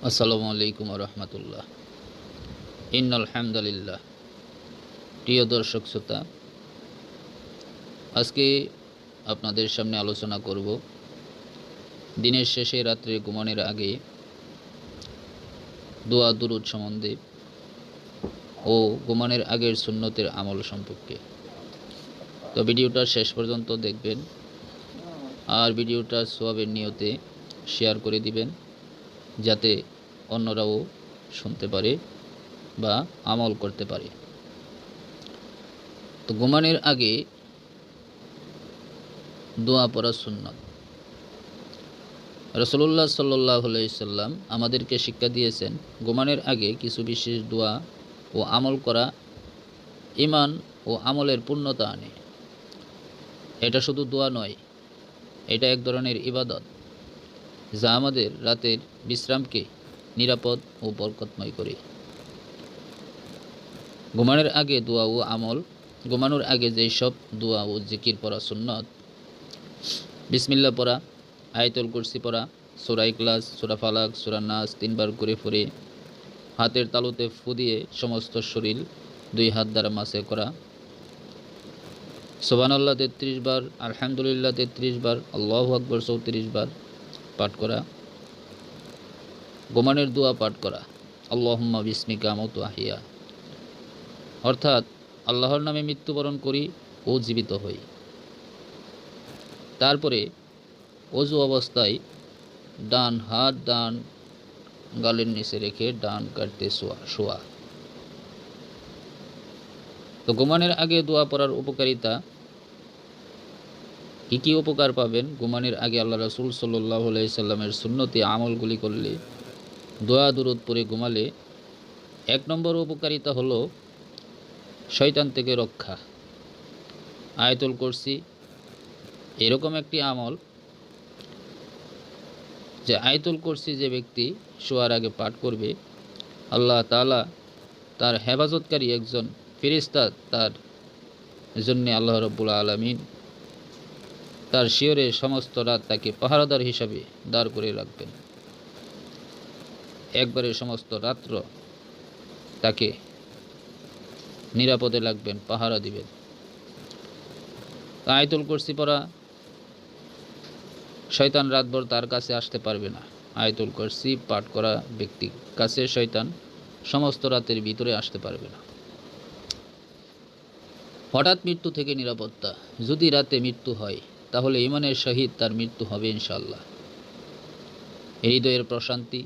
আসসালামু আলাইকুম রহমতুল্লাহ। ইন্নাল হামদুলিল্লাহ। প্রিয় দর্শক শ্রোতা, আজকে আপনাদের সামনে আলোচনা করব দিনের শেষে রাত্রে ঘুমানোর আগে দোয়া দুরূদ সম্বন্ধে ও ঘুমানোর আগের সুন্নতের আমল সম্পর্কে। তো ভিডিওটা শেষ পর্যন্ত দেখবেন আর ভিডিওটা সওয়াবের নিয়তে শেয়ার করে দিবেন, যাতে অন্যরাও শুনতে পারে বা আমল করতে পারে। তো ঘুমানোর আগে দোয়া পড়া সুন্নত। রাসূলুল্লাহ সাল্লাল্লাহু আলাইহি সাল্লাম আমাদেরকে শিক্ষা দিয়েছেন, ঘুমানোর আগে কিছু বিশেষ দোয়া ও আমল করা ঈমান ও আমলের পূর্ণতা আনে। এটা শুধু দোয়া নয়, এটা এক ধরনের ইবাদত, যা আমাদের রাতের বিশ্রামকে নিরাপদ ও বরকতময় করে। ঘুমানোর আগে দোয়া ও আমল। ঘুমানোর আগে যেই সব দোয়া ও জিকির পড়া সুন্নত: বিসমিল্লাহ পড়া, আয়াতুল কুরসি পড়া, সূরা ইখলাস, সূরা ফালাক, সূরা নাস 3 বার করে পড়ে হাতের তালুতে ফু দিয়ে সমস্ত শরীর 2 হাত দ্বারা মাসে করা, সুবহানাল্লাহ 33 বার, আলহামদুলিল্লাহ 33 বার, আল্লাহু আকবার 34 বার পাঠ করা। ঘুমানোর দোয়া পাঠ করা: আল্লাহুম্মা বিসমিকা আমুতু আহিয়া, অর্থাৎ আল্লাহর নামে মৃত্যুবরণ করি ও জীবিত হই। তারপরে ওযু অবস্থায় ডান হাত ডান গালের নিচে রেখে ডান কাটতে শোয়া। তো ঘুমানোর আগে দোয়া পড়ার উপকারিতা কী উপকার পাবেন? ঘুমানোর আগে আল্লাহ রাসূল সাল্লাল্লাহু আলাইহি সাল্লামের সুন্নতি আমলগুলি করলে, দোয়া দুরূদ পড়ে ঘুমালে 1 নম্বর উপকারিতা হলো শয়তান থেকে রক্ষা। আয়াতুল কুরসি এরকম একটি আমল যে আয়াতুল কুরসি যে ব্যক্তি শোয়ার আগে পাঠ করবে, আল্লাহ তাআলা তার হেফাজতকারী একজন ফেরেশতা তার জন্য আল্লাহ রাব্বুল আলামিন তার শিয়রে সমস্ত রাত তাকে পাহারাদার হিসাবে দাঁড় করে রাখবেন। একবারে সমস্ত রাত্র তাকে নিরাপদে রাখবেন, পাহারা দিবেন। আয়াতুল কুরসি পড়া, শয়তান রাতভর তার কাছে আসতে পারবে না। আয়াতুল কুরসি পাঠ করা ব্যক্তির কাছে শয়তান সমস্ত রাতের ভিতরে আসতে পারবে না। হঠাৎ মৃত্যু থেকে নিরাপত্তা: যদি রাতে মৃত্যু হয়, তাহলে ঈমানের সহিত তার মৃত্যু হবে ইনশাআল্লাহ। হৃদয়ের প্রশান্তি: